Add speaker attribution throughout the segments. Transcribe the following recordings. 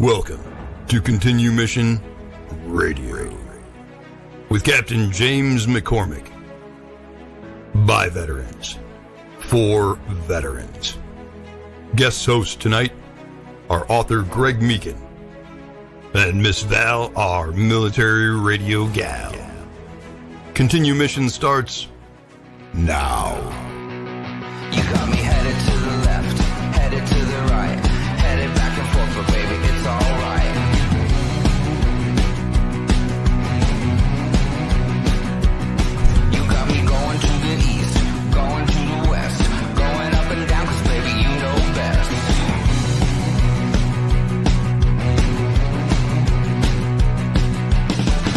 Speaker 1: Welcome to Continue Mission Radio with Captain James McCormick. By veterans, for veterans. Guest hosts tonight are author Greg Meekin and Miss Val, our military radio gal. Continue Mission starts now.
Speaker 2: You got me headed to the left, headed to the right, headed back and forth, but baby, it's alright. You got me going to the east, going to the west, going up and down, cause baby, you know best.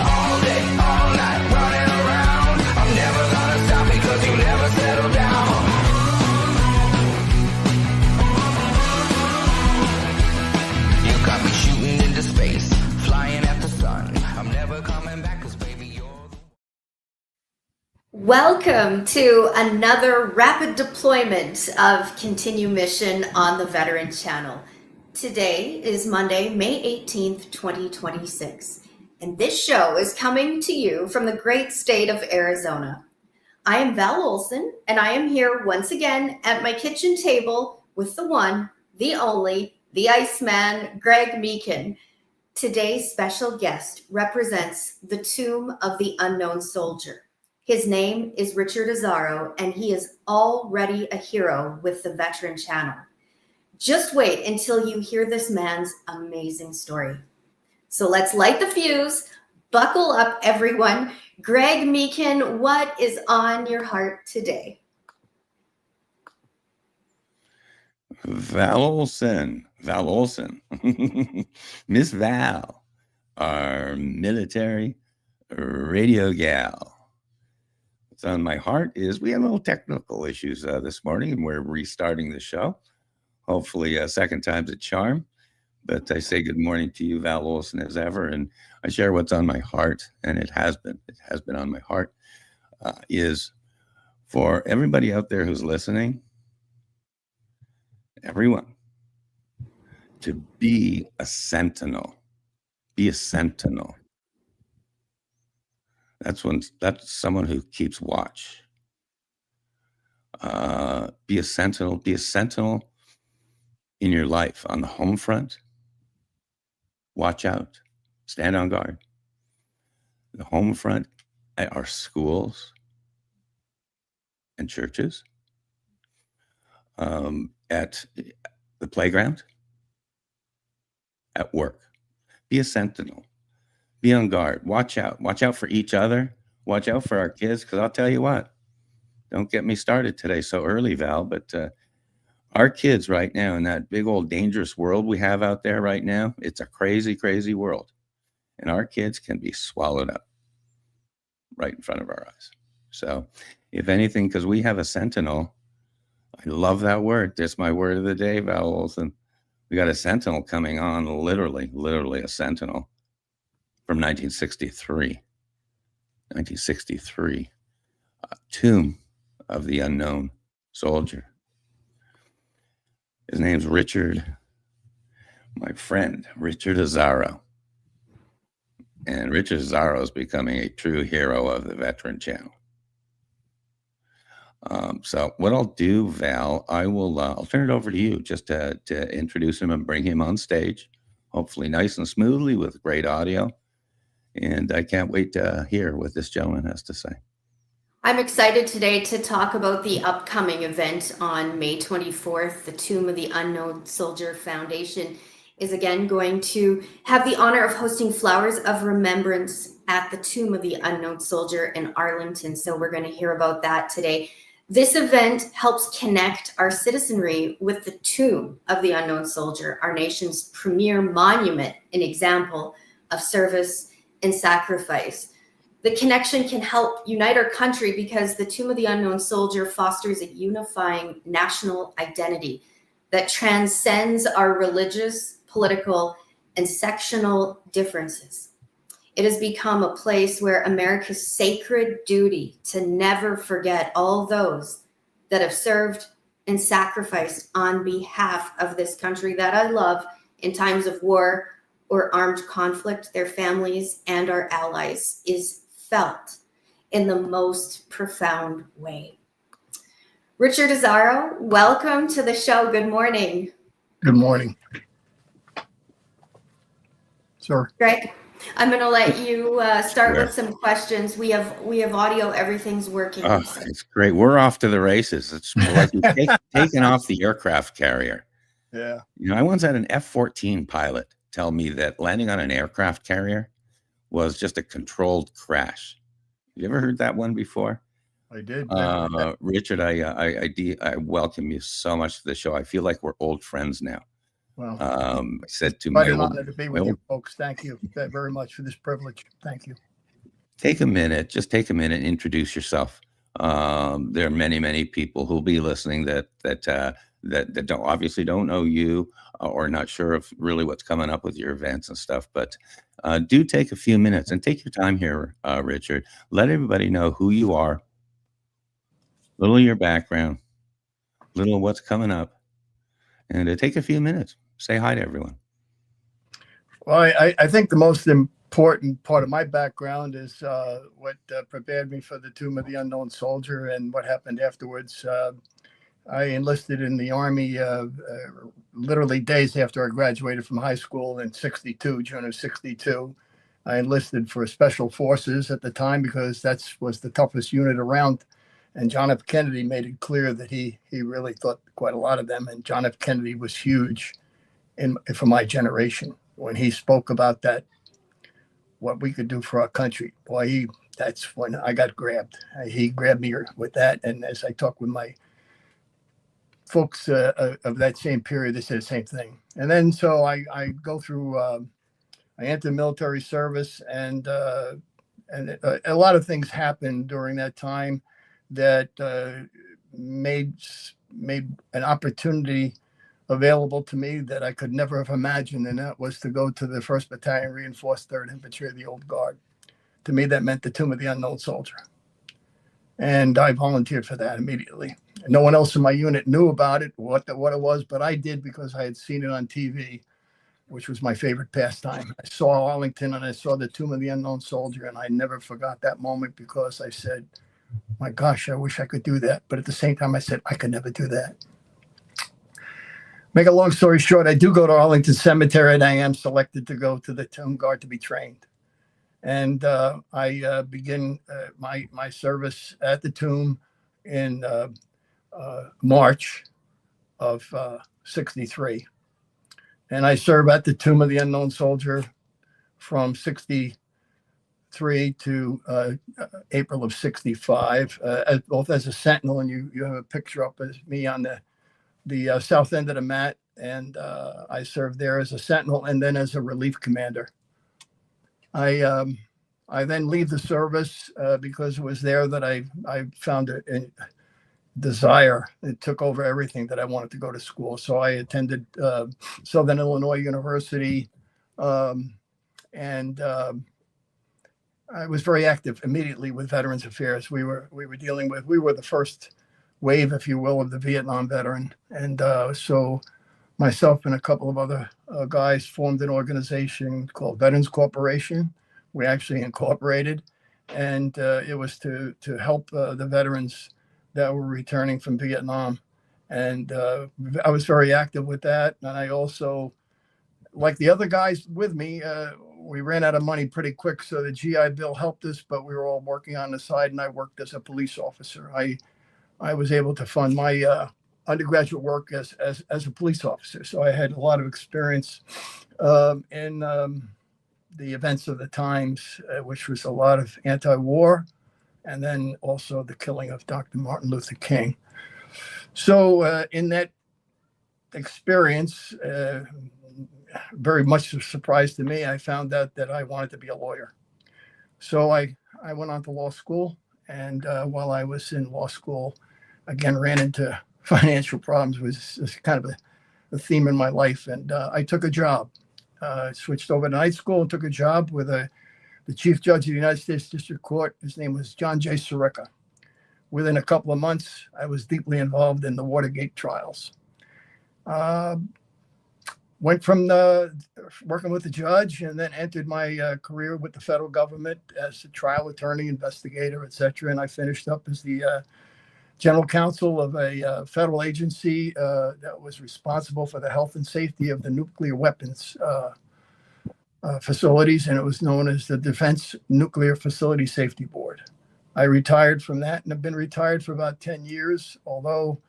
Speaker 2: All day, all night, running around, I'm never gonna stop because you never settle down. Got me shooting into space, flying at the sun. I'm never coming back cause baby you're the...
Speaker 3: Welcome to another rapid deployment of Continue Mission on the Veteran Channel. Today is Monday, May 18th, 2026, and this show is coming to you from the great state of Arizona. I am Val Olson, and I am here once again at my kitchen table with the one, the only, the Iceman, Greg Meekin. Today's special guest represents the Tomb of the Unknown Soldier. His name is Richard Azzaro, and he is already a hero with the Veteran Channel. Just wait until you hear this man's amazing story. So let's light the fuse. Buckle up, everyone. Greg Meekin, what is on your heart today?
Speaker 4: Val Olson, Miss Val, our military radio gal. What's on my heart is we had a little technical issues this morning, and we're restarting the show. Hopefully, a second time's a charm. But I say good morning to you, Val Olson, as ever, and I share what's on my heart, and it has been on my heart, is for everybody out there who's listening, everyone, to be a sentinel. Be a sentinel. That's someone who keeps watch. Be a sentinel. Be a sentinel in your life on the home front. Watch out. Stand on guard. The home front at our schools and churches. At the playground, at work. Be a sentinel. Be on guard. Watch out. Watch out for each other. Watch out for our kids, because I'll tell you what, don't get me started today so early, Val, but our kids right now in that big old dangerous world we have out there right now, it's a crazy, crazy world. And our kids can be swallowed up right in front of our eyes. So if anything, because we have a sentinel, I love that word. That's my word of the day, Val Olson. We got a sentinel coming on, literally a sentinel from 1963. 1963, Tomb of the Unknown Soldier. His name's Richard, my friend, Richard Azzaro. And Richard Azzaro is becoming a true hero of the Veteran Channel. So what I'll do, Val, I'll turn it over to you just to introduce him and bring him on stage, hopefully nice and smoothly with great audio. And I can't wait to hear what this gentleman has to say.
Speaker 3: I'm excited today to talk about the upcoming event on May 24th. The Tomb of the Unknown Soldier Foundation is again going to have the honor of hosting Flowers of Remembrance at the Tomb of the Unknown Soldier in Arlington. So we're going to hear about that today. This event helps connect our citizenry with the Tomb of the Unknown Soldier, our nation's premier monument, an example of service and sacrifice. The connection can help unite our country because the Tomb of the Unknown Soldier fosters a unifying national identity that transcends our religious, political, and sectional differences. It has become a place where America's sacred duty to never forget all those that have served and sacrificed on behalf of this country that I love in times of war or armed conflict, their families and our allies is felt in the most profound way. Richard Azaro, welcome to the show. Good morning.
Speaker 5: Good morning. Sir.
Speaker 3: Greg, I'm going to let you start with some questions. We have audio. Everything's working.
Speaker 4: Oh, it's great. We're off to the races. It's like we've taken off the aircraft carrier.
Speaker 5: Yeah.
Speaker 4: You know, I once had an F-14 pilot tell me that landing on an aircraft carrier was just a controlled crash. You ever heard that one before?
Speaker 5: I did.
Speaker 4: Richard, I welcome you so much to the show. I feel like we're old friends now.
Speaker 5: Well,
Speaker 4: I said to
Speaker 5: quite
Speaker 4: my
Speaker 5: an
Speaker 4: old,
Speaker 5: honor to be with you folks. Thank you very much for this privilege. Thank you.
Speaker 4: take a minute, just take a minute and introduce yourself. There are many people who'll be listening that don't obviously don't know you or not sure of really what's coming up with your events and stuff. But do take a few minutes and take your time here, Richard. Let everybody know who you are, little of your background, little of what's coming up, and take a few minutes. Say hi to everyone.
Speaker 5: Well, I think the most important part of my background is what prepared me for the Tomb of the Unknown Soldier and what happened afterwards. I enlisted in the Army literally days after I graduated from high school in June of 62. I enlisted for Special Forces at the time because that was the toughest unit around. And John F. Kennedy made it clear that he really thought quite a lot of them. And John F. Kennedy was huge for my generation when he spoke about that, what we could do for our country. Boy, that's when I got grabbed. He grabbed me with that. And as I talked with my folks of that same period, they said the same thing. And then so I go through, I entered military service, and a lot of things happened during that time that made an opportunity available to me that I could never have imagined, and that was to go to the 1st Battalion Reinforced 3rd Infantry of the Old Guard. To me, that meant the Tomb of the Unknown Soldier. And I volunteered for that immediately. No one else in my unit knew about it, what it was, but I did because I had seen it on TV, which was my favorite pastime. I saw Arlington and I saw the Tomb of the Unknown Soldier, and I never forgot that moment because I said, my gosh, I wish I could do that. But at the same time, I said, I could never do that. Make a long story short, I do go to Arlington Cemetery, and I am selected to go to the Tomb Guard to be trained. And I begin my service at the tomb in March of 63. And I serve at the Tomb of the Unknown Soldier from 63 to April of 65, both as a sentinel, and you have a picture up as me on the south end of the mat, and I served there as a sentinel and then as a relief commander. I then leave the service because it was there that I found a desire. It took over everything that I wanted to go to school. So I attended Southern Illinois University, and I was very active immediately with Veterans Affairs. We were the first wave, if you will, of the Vietnam veteran. And so myself and a couple of other guys formed an organization called Veterans Corporation. We actually incorporated, and it was to help the veterans that were returning from Vietnam. And I was very active with that. And I also, like the other guys with me, we ran out of money pretty quick. So the GI Bill helped us, but we were all working on the side, and I worked as a police officer. I was able to fund my undergraduate work as a police officer. So I had a lot of experience in the events of the times, which was a lot of anti-war, and then also the killing of Dr. Martin Luther King. So in that experience, very much a surprise to me, I found out that I wanted to be a lawyer. So I went on to law school, and while I was in law school, again, ran into financial problems. Was kind of a theme in my life, and I took a job. Switched over to night school and took a job with the Chief Judge of the United States District Court. His name was John J. Sirica. Within a couple of months, I was deeply involved in the Watergate trials. Went from working with the judge, and then entered my career with the federal government as a trial attorney, investigator, etc. And I finished up as the general counsel of a federal agency that was responsible for the health and safety of the nuclear weapons facilities, and it was known as the Defense Nuclear Facility Safety Board. I retired from that and have been retired for about 10 years, although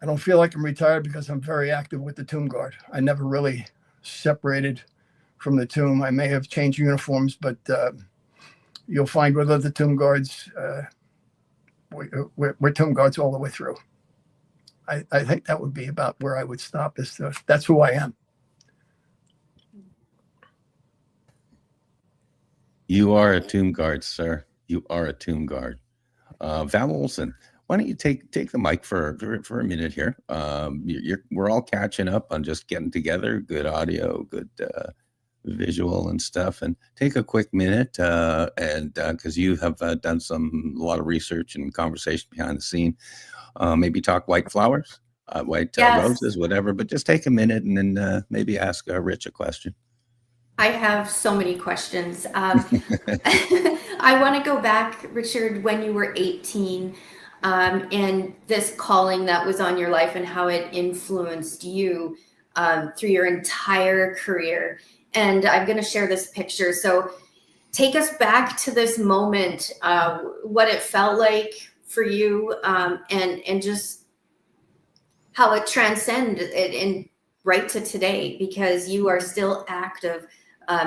Speaker 5: I don't feel like I'm retired because I'm very active with the Tomb Guard. I never really separated from the tomb. I may have changed uniforms, but you'll find with other Tomb Guards, we're Tomb Guards all the way through. I think that would be about where I would stop. That's who I am.
Speaker 4: You are a Tomb Guard, sir. You are a Tomb Guard. Val Olson, why don't you take the mic for a minute here? We're all catching up on just getting together, good audio, good visual and stuff, and take a quick minute and because you have done a lot of research and conversation behind the scene, maybe talk white flowers, white
Speaker 3: Yes.
Speaker 4: roses, whatever, but just take a minute and then maybe ask Rich a question.
Speaker 3: I have so many questions. I want to go back, Richard, when you were 18, and this calling that was on your life and how it influenced you through your entire career. And I'm going to share this picture. So take us back to this moment, what it felt like for you, and just how it transcended and right to today, because you are still active.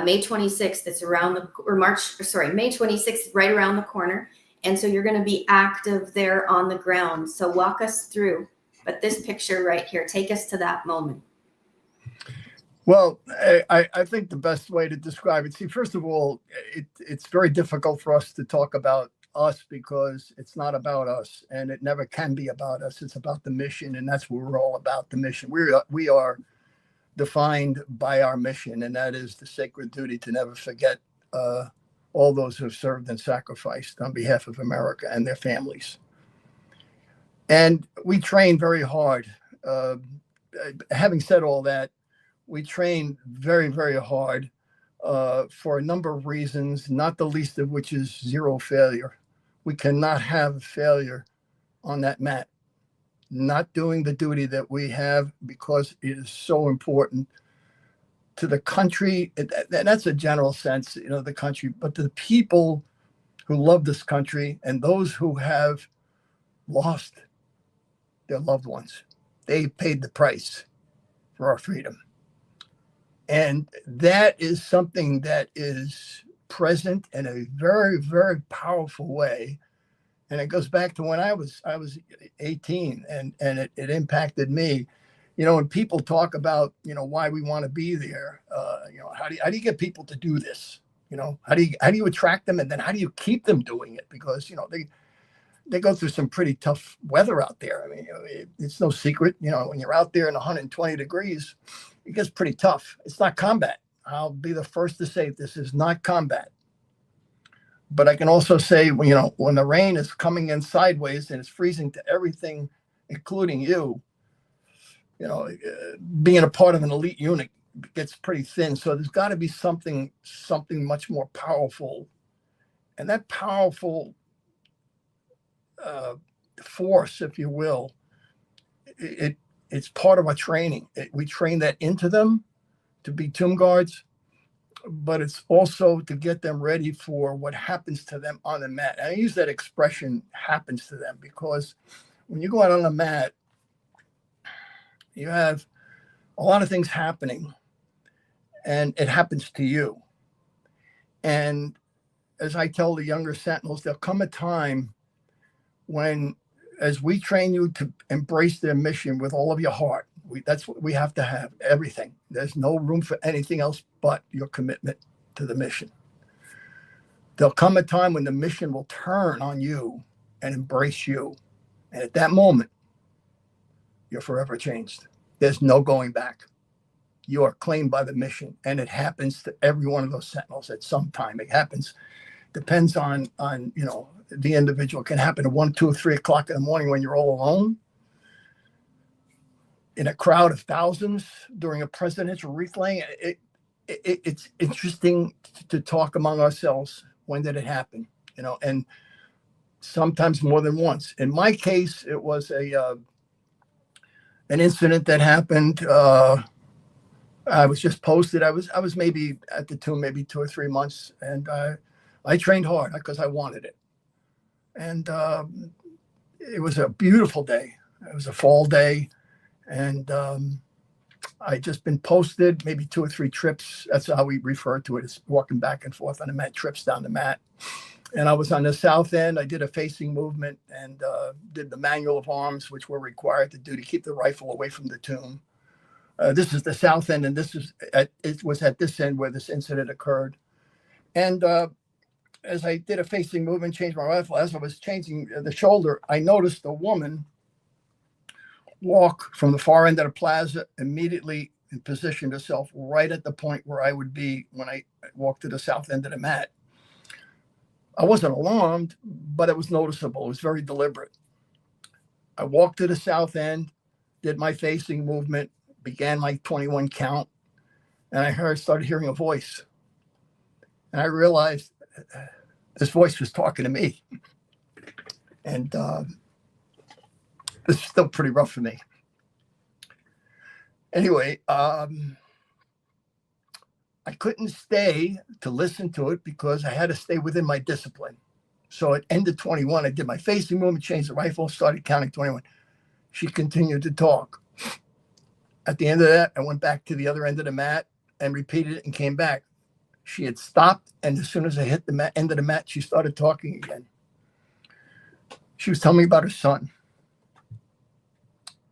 Speaker 3: May 26th, it's May 26th, right around the corner. And so you're going to be active there on the ground. So walk us through, but this picture right here, take us to that moment.
Speaker 5: Well, I think the best way to describe it, see, first of all, it's very difficult for us to talk about us because it's not about us, and it never can be about us. It's about the mission, and that's what we're all about, the mission. We are defined by our mission, and that is the sacred duty to never forget all those who have served and sacrificed on behalf of America and their families. And we train very hard. Having said all that, we train very, very hard for a number of reasons, not the least of which is zero failure. We cannot have failure on that mat. Not doing the duty that we have because it is so important to the country. That's a general sense, the country, but to the people who love this country and those who have lost their loved ones. They paid the price for our freedom. And that is something that is present in a very, very powerful way. And it goes back to when I was 18 and it impacted me. When people talk about, why we want to be there, how do you get people to do this? How do you attract them, and then how do you keep them doing it? Because, they go through some pretty tough weather out there. I mean, it's no secret, when you're out there in 120 degrees, it gets pretty tough. It's not combat. I'll be the first to say this is not combat. But I can also say, when the rain is coming in sideways and it's freezing to everything, including you, being a part of an elite unit gets pretty thin. So there's got to be something much more powerful. And that powerful force, if you will, it's part of our training. We train that into them to be Tomb Guards, but it's also to get them ready for what happens to them on the mat. And I use that expression, happens to them, because when you go out on the mat, you have a lot of things happening, and it happens to you. And as I tell the younger sentinels, there'll come a time when, as we train you to embrace their mission with all of your heart, that's what we have to have, everything. There's no room for anything else but your commitment to the mission. There'll come a time when the mission will turn on you and embrace you. And at that moment, you're forever changed. There's no going back. You are claimed by the mission. And it happens to every one of those sentinels at some time. It happens, depends on the individual. It can happen at 1, 2, 3 o'clock in the morning when you're all alone, in a crowd of thousands during a presidential wreath laying. it's interesting to talk among ourselves. When did it happen? And sometimes more than once. In my case, it was an incident that happened. I was just posted. I was maybe at the tomb, maybe 2 or 3 months, and I trained hard because I wanted it. And it was a beautiful day. It was a fall day, and I just been posted, maybe 2 or 3 trips. That's how we refer to it, as walking back and forth on the mat, trips down the mat. And I was on the south end. I did a facing movement and did the manual of arms, which we're required to do to keep the rifle away from the tomb. This is the south end, and it was at this end where this incident occurred. And as I did a facing movement, changed my rifle, as I was changing the shoulder, I noticed a woman walk from the far end of the plaza immediately and positioned herself right at the point where I would be when I walked to the south end of the mat. I wasn't alarmed, but it was noticeable. It was very deliberate. I walked to the south end, did my facing movement, began my 21 count, and I started hearing a voice. And I realized this voice was talking to me. And this is still pretty rough for me. Anyway, I couldn't stay to listen to it because I had to stay within my discipline. So at end of 21, I did my facing movement, changed the rifle, started counting 21. She continued to talk. At the end of that, I went back to the other end of the mat and repeated it and came back. She had stopped, and as soon as I hit the end of the mat, she started talking again. She was telling me about her son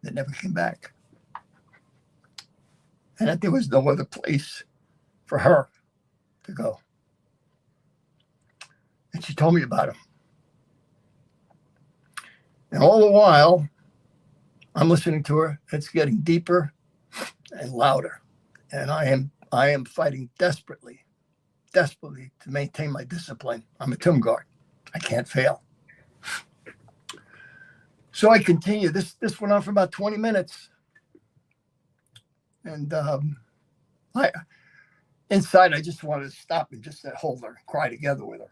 Speaker 5: that never came back, and that there was no other place for her to go. And she told me about him. And all the while, I'm listening to her. It's getting deeper and louder. And I am fighting desperately to maintain my discipline. I'm a tomb guard. I can't fail. So I continue. This went on for about 20 minutes. And inside, I just wanted to stop and just hold her, cry together with her.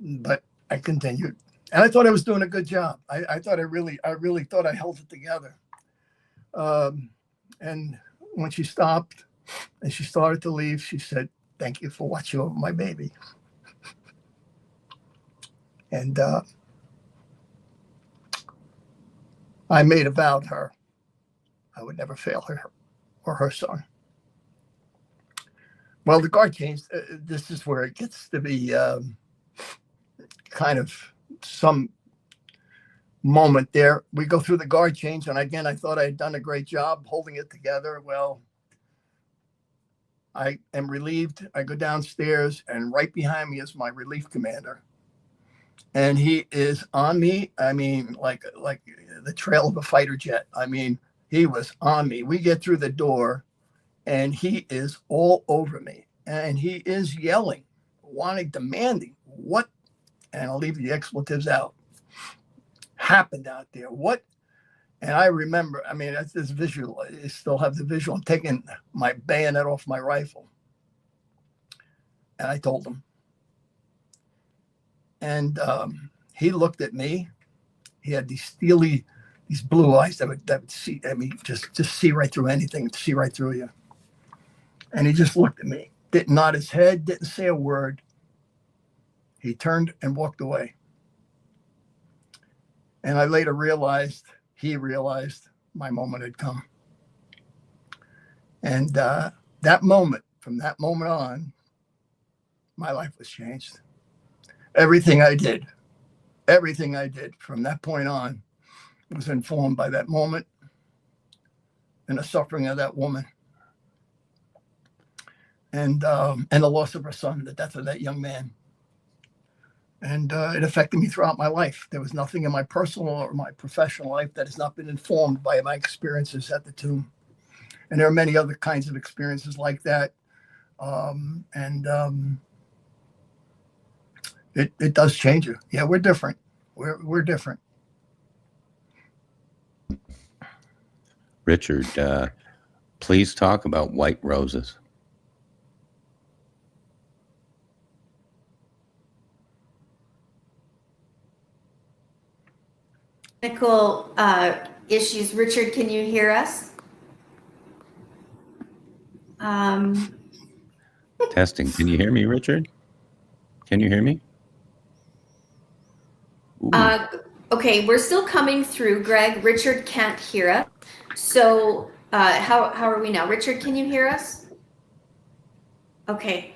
Speaker 5: But I continued. And I thought I was doing a good job. I thought I really thought I held it together. And when she stopped and she started to leave, she said, "Thank you for watching over my baby." And I made a vow to her. I would never fail her or her son. Well, the guard changed. This is where it gets to be kind of some moment there. We go through the guard change, and again, I thought I had done a great job holding it together. Well, I am relieved. I go downstairs, and right behind me is my relief commander. And he is on me. I mean, like the trail of a fighter jet. I mean, he was on me. We get through the door, and he is all over me. And he is yelling, demanding what, and I'll leave the expletives out, happened out there. What? And I remember, I mean, that's this visual. I still have the visual. I'm taking my bayonet off my rifle. And I told him. And he looked at me. He had these blue eyes that would see, I mean, just see right through anything, see right through you. And he just looked at me, didn't nod his head, didn't say a word. He turned and walked away. And I later realized, he realized my moment had come. And that moment, from that moment on, my life was changed. Everything I did from that point on was informed by that moment and the suffering of that woman. And the loss of her son, the death of that young man. And it affected me throughout my life. There was nothing in my personal or my professional life that has not been informed by my experiences at the tomb. And there are many other kinds of experiences like that. It does change you. Yeah, we're different. We're different.
Speaker 4: Richard, please talk about white roses.
Speaker 3: Technical issues. Richard, can you hear us?
Speaker 4: Testing. Can you hear me, Richard? Can you hear me? Ooh.
Speaker 3: Okay, we're still coming through, Greg. Richard can't hear us. So how are we now? Richard, can you hear us? Okay.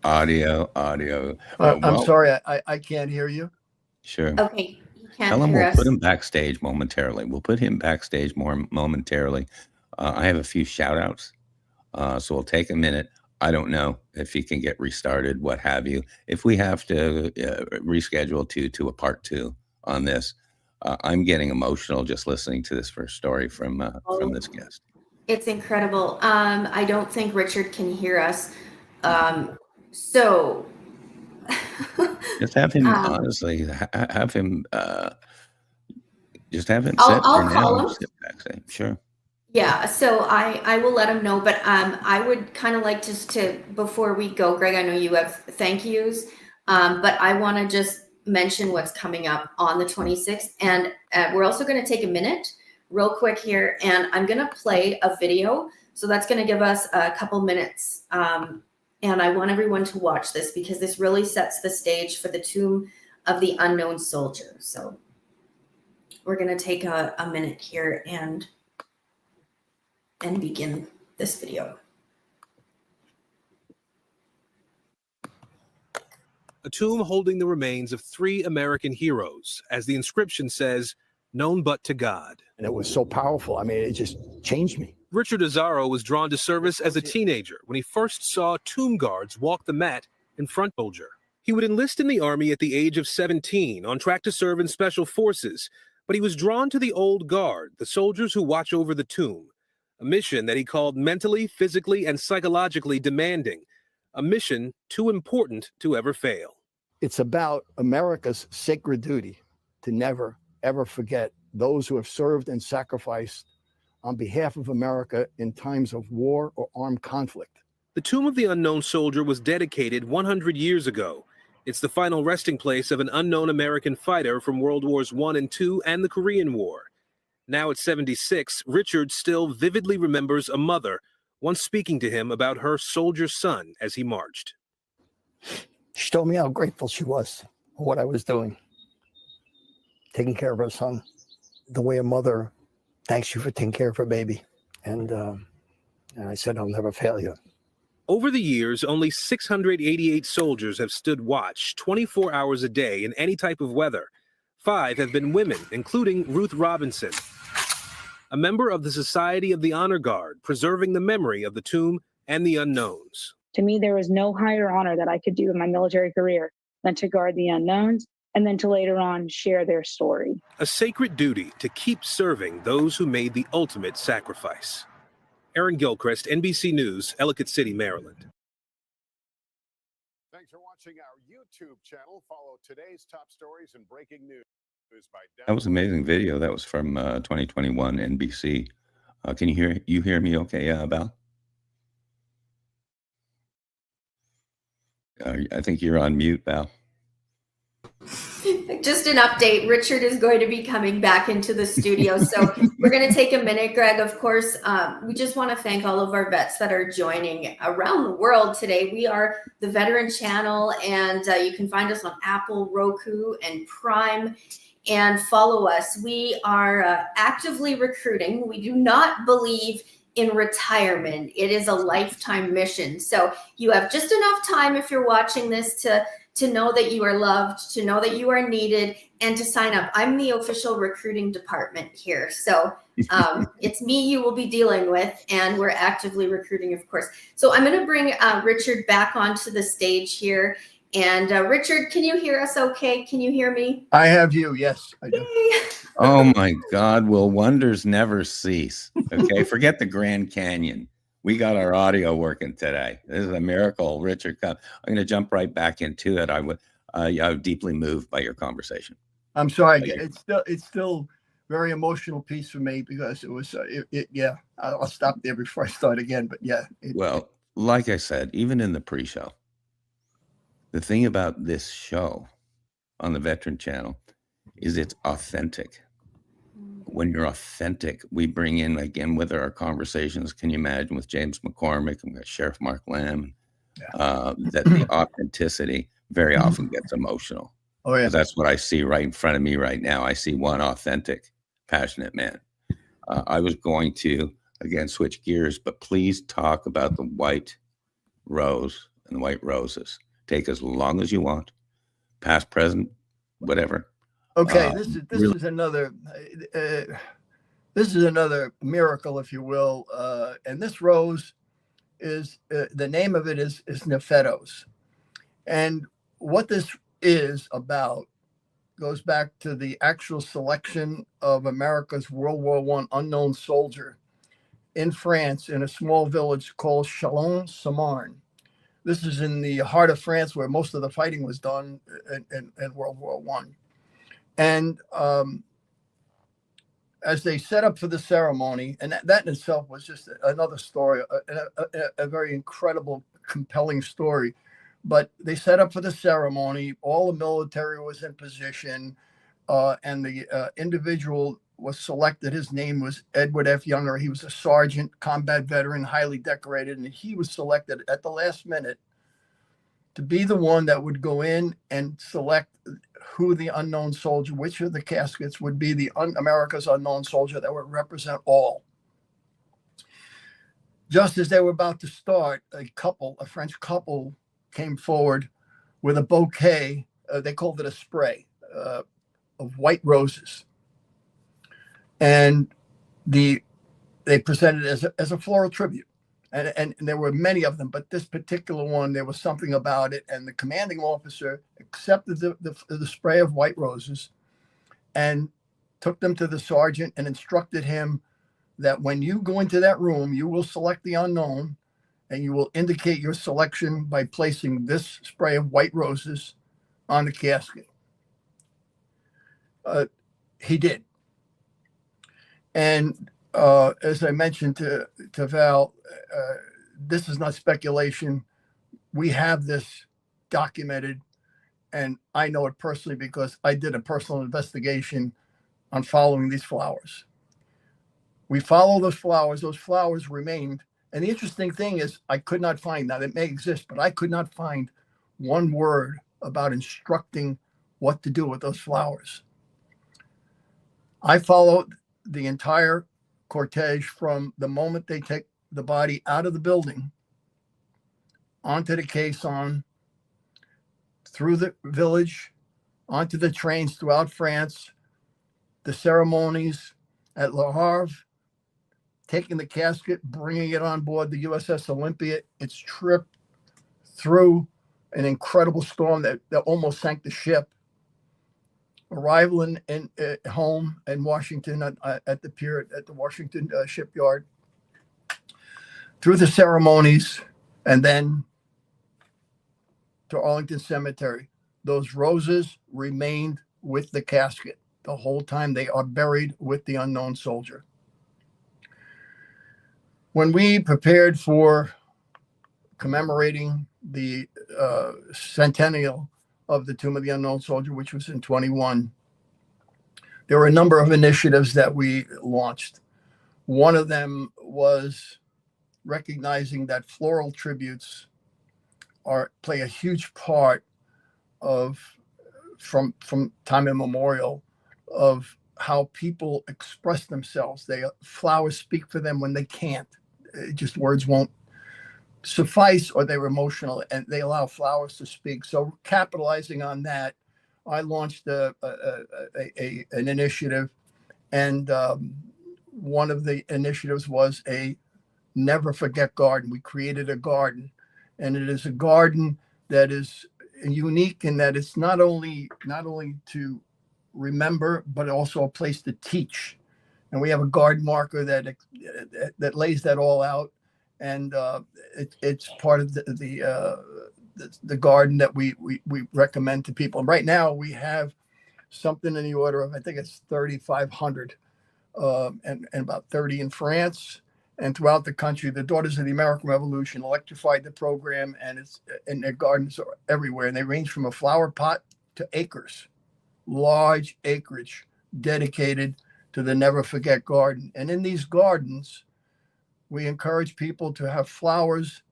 Speaker 4: Audio.
Speaker 5: I'm sorry, I can't hear you.
Speaker 4: Sure.
Speaker 3: Okay, he can't
Speaker 4: Tell him
Speaker 3: hear
Speaker 4: we'll
Speaker 3: us.
Speaker 4: put him backstage momentarily. We'll put him backstage more momentarily. I have a few shout outs. So we'll take a minute. I don't know if he can get restarted, what have you. If we have to reschedule to a part 2 on this, I'm getting emotional just listening to this first story from this guest.
Speaker 3: It's incredible. I don't think Richard can hear us. So
Speaker 4: Just have him honestly have him just have him
Speaker 3: I'll
Speaker 4: sit for
Speaker 3: call
Speaker 4: now.
Speaker 3: him.
Speaker 4: Sit backstage. Sure.
Speaker 3: Yeah, so I will let him know, but I would kind of like just to, before we go, Greg, I know you have thank yous, but I want to just mention what's coming up on the 26th. And we're also going to take a minute real quick here, and I'm going to play a video. So that's going to give us a couple minutes. And I want everyone to watch this because this really sets the stage for the Tomb of the Unknown Soldier. So we're going to take a minute here and begin this video.
Speaker 6: A tomb holding the remains of 3 American heroes, as the inscription says, known but to God.
Speaker 7: And it was so powerful. I mean, it just changed me.
Speaker 6: Richard Azaro was drawn to service as a teenager when he first saw tomb guards walk the mat in front soldier. He would enlist in the Army at the age of 17, on track to serve in Special Forces, but he was drawn to the old guard, the soldiers who watch over the tomb. A mission that he called mentally, physically, and psychologically demanding. A mission too important to ever fail.
Speaker 7: It's about America's sacred duty to never, ever forget those who have served and sacrificed on behalf of America in times of war or armed conflict.
Speaker 6: The Tomb of the Unknown Soldier was dedicated 100 years ago. It's the final resting place of an unknown American fighter from World Wars I and II and the Korean War. Now at 76, Richard still vividly remembers a mother once speaking to him about her soldier son as he marched.
Speaker 7: She told me how grateful she was for what I was doing, taking care of her son, the way a mother thanks you for taking care of her baby. And I said, I'll never fail you.
Speaker 6: Over the years, only 688 soldiers have stood watch 24 hours a day in any type of weather. 5 have been women, including Ruth Robinson, a member of the Society of the Honor Guard, preserving the memory of the tomb and the unknowns.
Speaker 8: To me, there was no higher honor that I could do in my military career than to guard the unknowns and then to later on share their story.
Speaker 6: A sacred duty to keep serving those who made the ultimate sacrifice. Aaron Gilchrist, NBC News, Ellicott City, Maryland.
Speaker 9: Thanks for watching our YouTube channel. Follow today's top stories and breaking news by
Speaker 4: That was an amazing video. That was from 2021 NBC. Can you hear me okay, Val? I think you're on mute, Val.
Speaker 3: Just an update. Richard is going to be coming back into the studio. So we're going to take a minute, Greg. Of course, we just want to thank all of our vets that are joining around the world today. We are the Veteran Channel, and you can find us on Apple, Roku, and Prime. And follow us. We are actively recruiting. We do not believe in retirement. It is a lifetime mission. So you have just enough time if you're watching this to know that you are loved, to know that you are needed, and to sign up. I'm the official recruiting department here. So it's me you will be dealing with, and we're actively recruiting, of course. So I'm going to bring Richard back onto the stage here. And Richard, can you hear us okay? Can you hear me?
Speaker 5: I have you. Yes, I do.
Speaker 4: Oh my God, will wonders never cease? Okay, forget the Grand Canyon. We got our audio working today. This is a miracle, Richard. I'm going to jump right back into it. I'm deeply moved by your conversation.
Speaker 5: I'm sorry. It's still very emotional piece for me because it was. Yeah, I'll stop there before I start again. But yeah.
Speaker 4: Well, like I said, even in the pre-show, the thing about this show on the Veteran Channel is it's authentic. When you're authentic, we bring in, again, with our conversations, can you imagine, with James McCormick and with Sheriff Mark Lamb, that the authenticity very often gets emotional.
Speaker 5: Oh, yeah.
Speaker 4: 'Cause that's what I see right in front of me right now. I see one authentic, passionate man. I was going to, again, switch gears, but please talk about the white rose and the white roses. Take as long as you want, past, present, whatever.
Speaker 5: Okay, this
Speaker 4: really-
Speaker 5: is another this is another miracle, if you will. And this rose is the name of it is Nefetos, and what this is about goes back to the actual selection of America's World War I unknown soldier in France in a small village called Chalon-sur-Marne. This is in the heart of France, where most of the fighting was done in World War I. And as they set up for the ceremony, and that in itself was just another story, a very incredible, compelling story. But they set up for the ceremony. All the military was in position, and the individual was selected. His name was Edward F. Younger. He was a sergeant, combat veteran, highly decorated, and he was selected at the last minute to be the one that would go in and select who the unknown soldier, which of the caskets would be the America's unknown soldier that would represent all. Just as they were about to start, a French couple came forward with a bouquet. They called it a spray of white roses, and they presented it as a floral tribute. And there were many of them, but this particular one, there was something about it. And the commanding officer accepted the spray of white roses and took them to the sergeant and instructed him that when you go into that room, you will select the unknown, and you will indicate your selection by placing this spray of white roses on the casket. He did. And as I mentioned to Val, this is not speculation. We have this documented, and I know it personally because I did a personal investigation on following these flowers. We follow those flowers. Those flowers remained. And the interesting thing is, I could not find, now it may exist, but I could not find one word about instructing what to do with those flowers. I followed the entire cortege from the moment they take the body out of the building onto the caisson, through the village, onto the trains throughout France, the ceremonies at Le Havre, taking the casket, bringing it on board the USS Olympia, its trip through an incredible storm that almost sank the ship, arrival in home in Washington at the pier at the Washington shipyard, through the ceremonies, and then to Arlington Cemetery. Those roses remained with the casket the whole time. They are buried with the unknown soldier. When we prepared for commemorating the centennial of the Tomb of the Unknown Soldier, which was in 21, there were a number of initiatives that we launched. One of them was recognizing that floral tributes play a huge part of, from time immemorial, of how people express themselves. Flowers speak for them when they can't. Just words won't suffice, or they're emotional, and they allow flowers to speak. So capitalizing on that, I launched an initiative, and one of the initiatives was a Never Forget garden. We created a garden, and it is a garden that is unique in that it's not only to remember, but also a place to teach. And we have a garden marker that lays that all out, and it's part of the garden that we recommend to people. And right now we have something in the order of, I think it's 3,500, and about 30 in France and throughout the country. The Daughters of the American Revolution electrified the program, and their gardens are everywhere, and they range from a flower pot to acres large acreage dedicated to the Never Forget Garden. And in these gardens, we encourage people to have flowers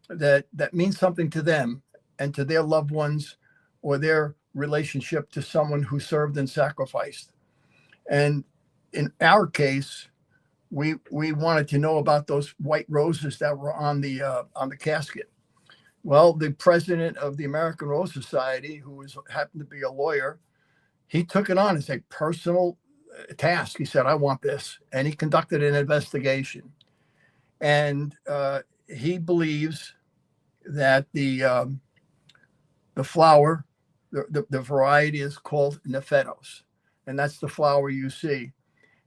Speaker 5: that mean something to them and to their loved ones or their relationship to someone who served and sacrificed. And in our case, we wanted to know about those white roses that were on the casket. Well, the president of the American Rose Society, who happened to be a lawyer, he took it on as a personal task. He said, "I want this," and he conducted an investigation. And he believes that the flower, the variety is called Nefetos, and that's the flower you see.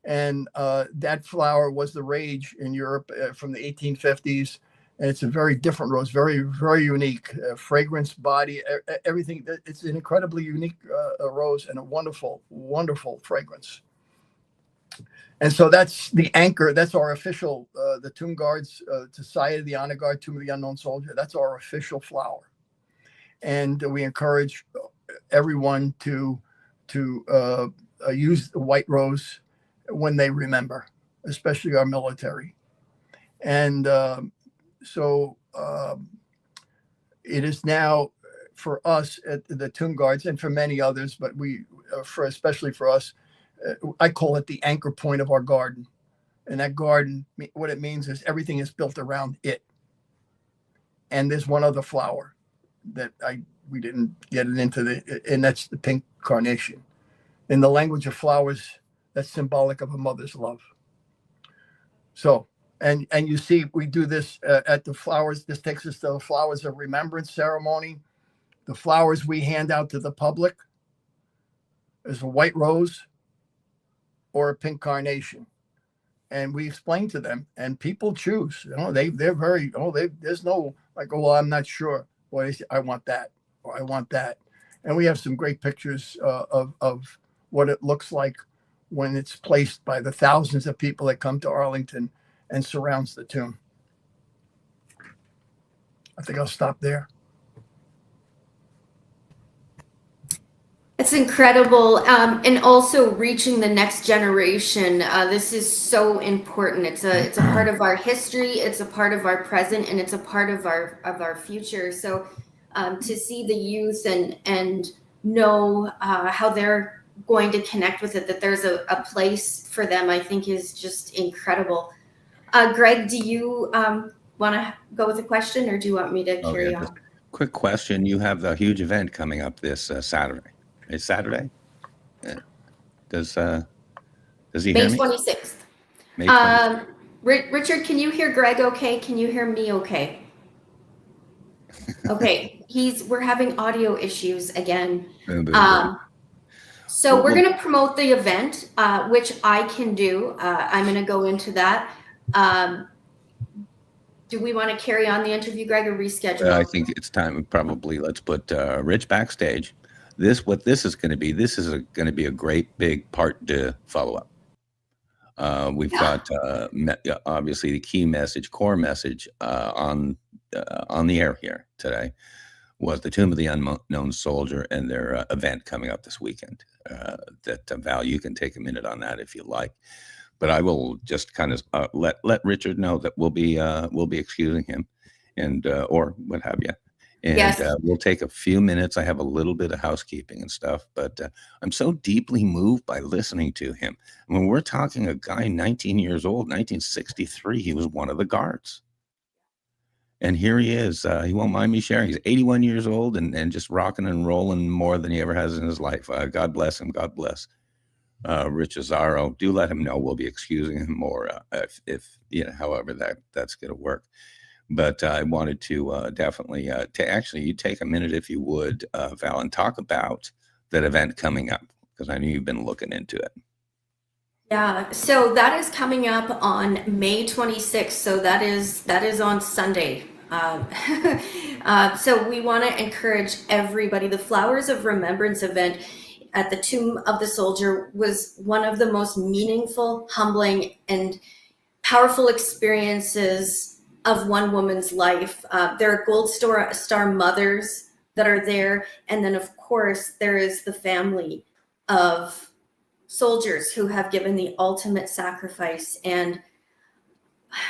Speaker 5: And that flower was the rage in Europe from the 1850s. And it's a very different rose, very, very unique fragrance, body, everything. It's an incredibly unique rose and a wonderful, wonderful fragrance. And so that's the anchor. That's our official, the Tomb Guards Society, the Honor Guard, Tomb of the Unknown Soldier. That's our official flower. And we encourage everyone to use the white rose when they remember, especially our military. And so it is now for us at the Tomb Guards and for many others, but especially for us, I call it the anchor point of our garden. And that garden, what it means is everything is built around it. And there's one other flower that we didn't get it into and that's the pink carnation. In the language of flowers, that's symbolic of a mother's love. So, and you see, we do this at the flowers. This takes us to the Flowers of Remembrance ceremony. The flowers we hand out to the public is a white rose or a pink carnation. And we explain to them, and people choose. You know, they're very, there's no like, oh, well, I'm not sure. Well, they say, I want that, or I want that. And we have some great pictures of what it looks like when it's placed by the thousands of people that come to Arlington and surrounds the tomb. I think I'll stop there.
Speaker 3: It's incredible. And also reaching the next generation. This is so important. It's a part of our history. It's a part of our present, and it's a part of our future. So to see the youth and know how they're going to connect with it, that there's a place for them, I think is just incredible. Greg, do you want to go with a question, or do you want me to carry on?
Speaker 4: Quick question. You have a huge event coming up this Saturday. It's Saturday? Does he hear me?
Speaker 3: May 26th.
Speaker 4: May 26th.
Speaker 3: Richard, can you hear Greg okay? Can you hear me okay? Okay, we're having audio issues again. So we're going to promote the event, which I can do. I'm going to go into that. Do we want to carry on the interview, Greg, or reschedule?
Speaker 4: I think it's time. Probably let's put Rich backstage. What this is going to be. This is going to be a great big part to follow up. We've got obviously the key message, core message on the air here today was the Tomb of the Unknown Soldier and their event coming up this weekend. Val, you can take a minute on that if you like. But I will just kind of let Richard know that we'll be excusing him, and or what have you, and
Speaker 3: Yes.
Speaker 4: We'll take a few minutes. I have a little bit of housekeeping and stuff, but I'm so deeply moved by listening to him. When we're talking a guy 19 years old, 1963, he was one of the guards, and here he is. He won't mind me sharing. He's 81 years old and just rocking and rolling more than he ever has in his life. God bless him. God bless. Rich Azaro, do let him know we'll be excusing him more if however that's going to work. But I wanted to definitely to actually you take a minute if you would, Val, and talk about that event coming up, because I know you've been looking into it.
Speaker 3: Yeah, so that is coming up on May 26th. So that is on Sunday. So we want to encourage everybody. The Flowers of Remembrance event at the Tomb of the Soldier was one of the most meaningful, humbling, and powerful experiences of one woman's life. There are Gold Star mothers that are there. And then, of course, there is the family of soldiers who have given the ultimate sacrifice. And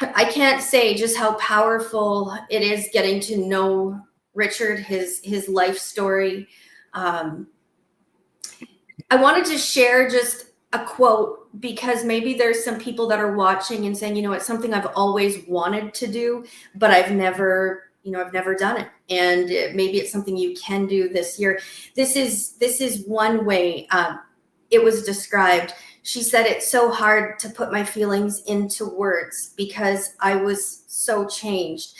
Speaker 3: I can't say just how powerful it is getting to know Richard, his life story. I wanted to share just a quote because maybe there's some people that are watching and saying, it's something I've always wanted to do, but I've never done it. And maybe it's something you can do this year. This is one way it was described. She said, it's so hard to put my feelings into words because I was so changed.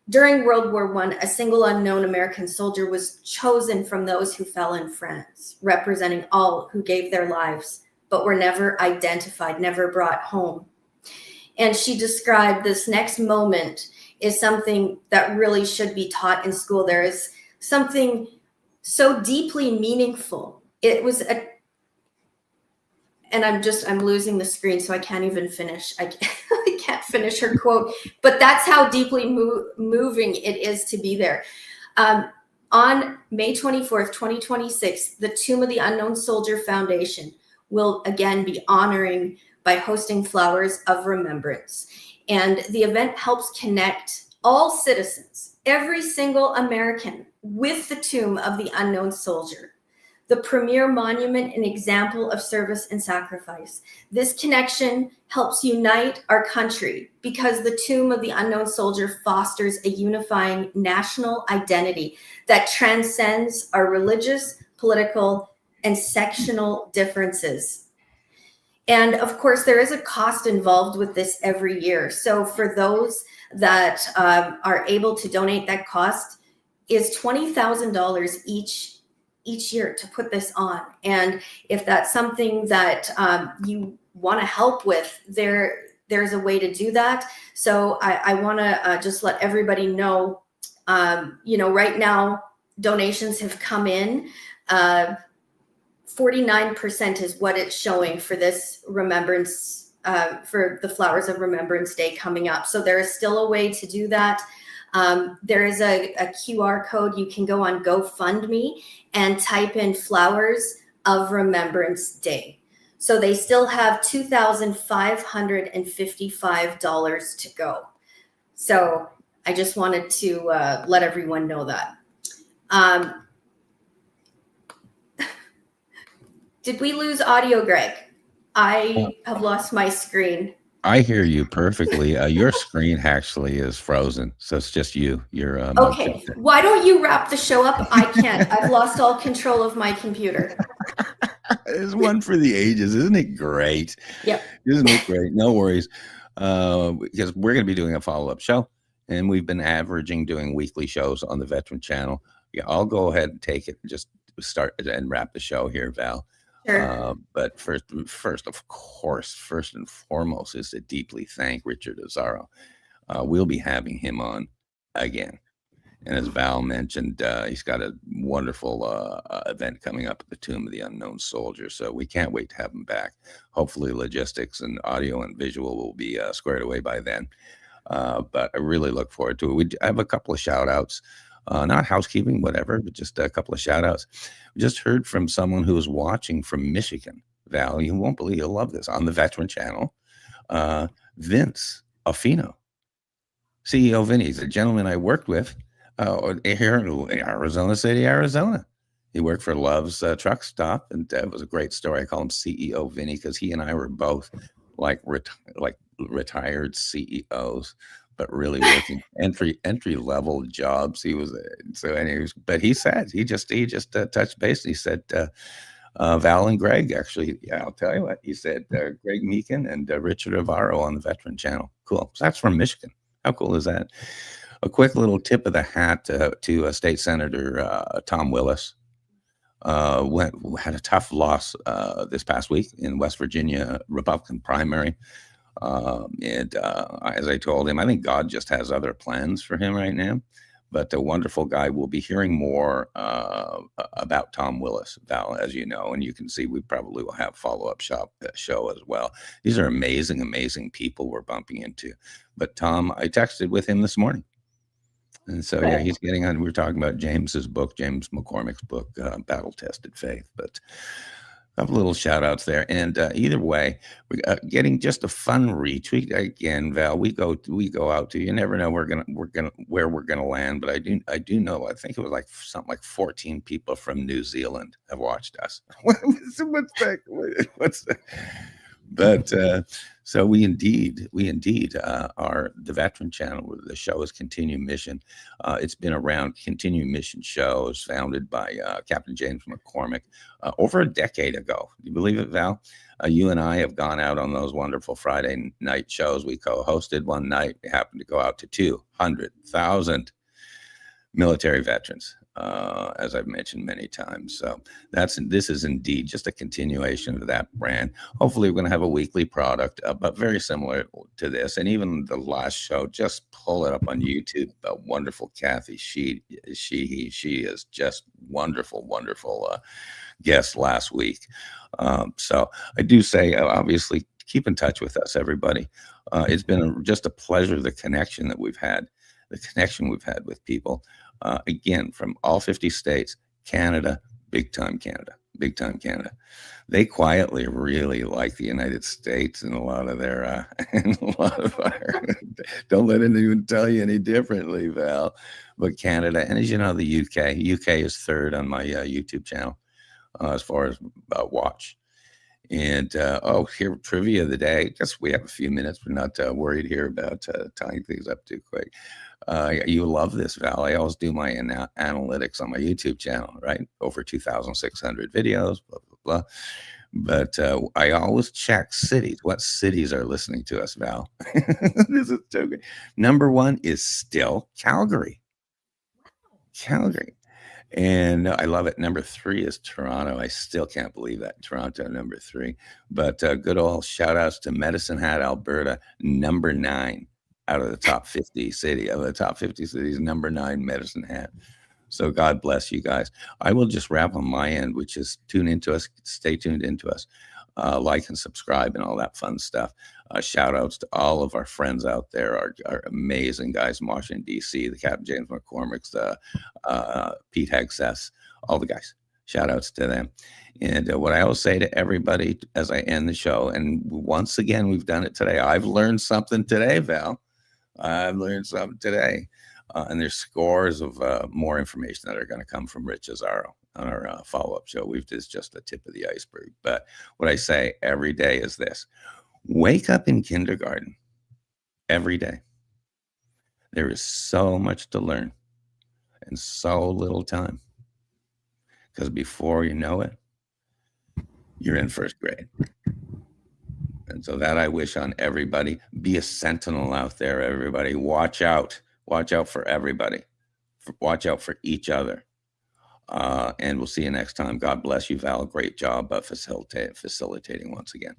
Speaker 3: During World War I, a single unknown American soldier was chosen from those who fell in France, representing all who gave their lives, but were never identified, never brought home. And she described this next moment is something that really should be taught in school. There is something so deeply meaningful. It was and I'm losing the screen, so I can't even finish. I can't finish her quote, but that's how deeply moving it is to be there. On May 24th, 2026, the Tomb of the Unknown Soldier Foundation will again be honoring by hosting Flowers of Remembrance. And the event helps connect all citizens, every single American, with the Tomb of the Unknown Soldier, the premier monument and example of service and sacrifice. This connection helps unite our country because the Tomb of the Unknown Soldier fosters a unifying national identity that transcends our religious, political, and sectional differences. And of course, there is a cost involved with this every year. So for those that are able to donate, that cost is $20,000 each year to put this on. And if that's something that you want to help with, there's a way to do that. So I want to just let everybody know, right now donations have come in. 49% is what it's showing for this remembrance, for the Flowers of Remembrance Day coming up. So there is still a way to do that. There is a QR code. You can go on GoFundMe and type in Flowers of Remembrance Day. So they still have $2,555 to go. So I just wanted to let everyone know that. Did we lose audio, Greg? I have lost my screen.
Speaker 4: I hear you perfectly. Your screen actually is frozen, so it's just you. You're
Speaker 3: okay. Why don't you wrap the show up? I can't. I've lost all control of my computer.
Speaker 4: It's one for the ages, isn't it great?
Speaker 3: Yep.
Speaker 4: Isn't it great? No worries, because we're going to be doing a follow-up show, and we've been averaging doing weekly shows on the Veteran Channel. Yeah, I'll go ahead and take it and just start and wrap the show here, Val.
Speaker 3: Sure.
Speaker 4: But first and foremost is to deeply thank Richard Azaro. We'll be having him on again. And as Val mentioned, he's got a wonderful event coming up at the Tomb of the Unknown Soldier. So we can't wait to have him back. Hopefully logistics and audio and visual will be squared away by then. But I really look forward to it. I have a couple of shout outs. Not housekeeping, whatever, but just a couple of shout outs. We just heard from someone who was watching from Michigan. Val, you won't believe, you'll love this, on the Veteran Channel. Vince Alfino, CEO Vinny, he's a gentleman I worked with here in Arizona City, Arizona. He worked for Love's Truck Stop, and it was a great story. I call him CEO Vinny because he and I were both like retired CEOs, but really working entry level jobs. He was but he said he just touched base. And he said Val and Greg, actually, yeah, I'll tell you what he said. Greg Meekin and Richard Azaro on the Veteran Channel. Cool. So that's from Michigan. How cool is that? A quick little tip of the hat to State Senator Tom Willis. Had a tough loss this past week in West Virginia Republican primary. As I told him, I think God just has other plans for him right now, but a wonderful guy. We'll be hearing more about Tom Willis, Val, as you know, and you can see we probably will have follow-up show as well. These are amazing, amazing people we're bumping into. But Tom, I texted with him this morning. And so, yeah, he's getting on. We're talking about James's book, James McCormick's book, Battle Tested Faith. But couple little shout outs there. And either way, we're getting just a fun reach. Again, Val, we go out to, you never know where we're gonna land, but I do know, I think it was like something like 14 people from New Zealand have watched us. What's that? What's that? But so we indeed are the Veteran Channel. The show is Continuing Mission. It's been around. Continuing Mission show is founded by Captain James McCormick over a decade ago. Do you believe it, Val? You and I have gone out on those wonderful Friday night shows. We co-hosted one night. We happened to go out to 200,000 military veterans. As I've mentioned many times. So this is indeed just a continuation of that brand. Hopefully we're going to have a weekly product, but very similar to this. And even the last show, just pull it up on YouTube. The wonderful Kathy, she is just wonderful guest last week. So I do say, obviously, keep in touch with us, everybody. It's been just a pleasure, the connection we've had with people. Again, from all 50 states, Canada, big time Canada. They quietly really like the United States, and a lot of our, don't let anyone tell you any differently, Val, but Canada, and as you know, the UK is third on my YouTube channel as far as watch. And here, trivia of the day. I guess we have a few minutes. We're not worried here about tying things up too quick. You love this, Val. I always do my analytics on my YouTube channel, right? Over 2,600 videos, blah, blah, blah. But I always check cities. What cities are listening to us, Val? This is so good. Number one is still Calgary. And I love it. Number 3 is Toronto. I still can't believe that. Toronto, number 3. But good old shout outs to Medicine Hat, Alberta, number 9 out of the top 50 city. Of the top 50 cities, number 9, Medicine Hat. So God bless you guys. I will just wrap on my end, which is tune into us. Stay tuned into us. Like and subscribe and all that fun stuff. Shout outs to all of our friends out there, our amazing guys in Washington, D.C., the Captain James McCormick's, the Pete Hegseth, all the guys. Shout outs to them. And what I always say to everybody as I end the show, and once again, we've done it today. I've learned something today, Val. I've learned something today. And there's scores of more information that are going to come from Rich Azaro on our follow-up show. This just the tip of the iceberg. But what I say every day is this. Wake up in kindergarten every day. There is so much to learn and so little time. Because before you know it, you're in first grade. And so that I wish on everybody. Be a sentinel out there, everybody. Watch out. Watch out for everybody. Watch out for each other. And we'll see you next time. God bless you, Val. Great job facilitating once again.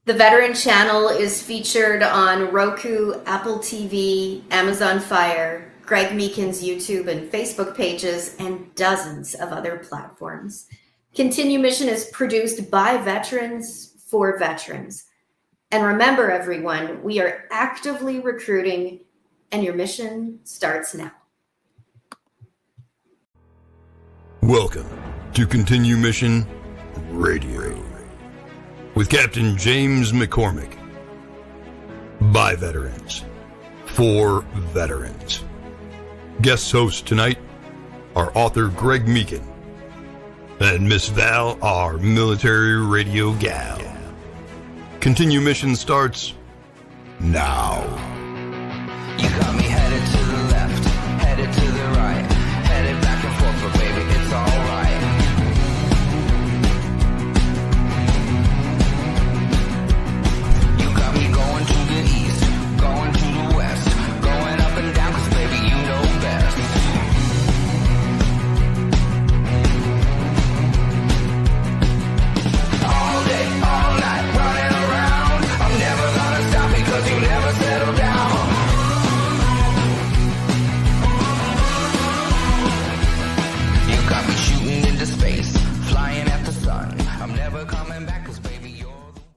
Speaker 3: The Veteran Channel is featured on Roku, Apple TV, Amazon Fire, Greg Meekin's YouTube and Facebook pages, and dozens of other platforms. Continue Mission is produced by veterans for veterans. And remember, everyone, we are actively recruiting, and your mission starts now.
Speaker 1: Welcome to Continue Mission Radio with Captain James McCormick. By veterans, for veterans. Guest hosts tonight are author Greg Meekin and Miss Val, our military radio gal. Continue Mission starts now.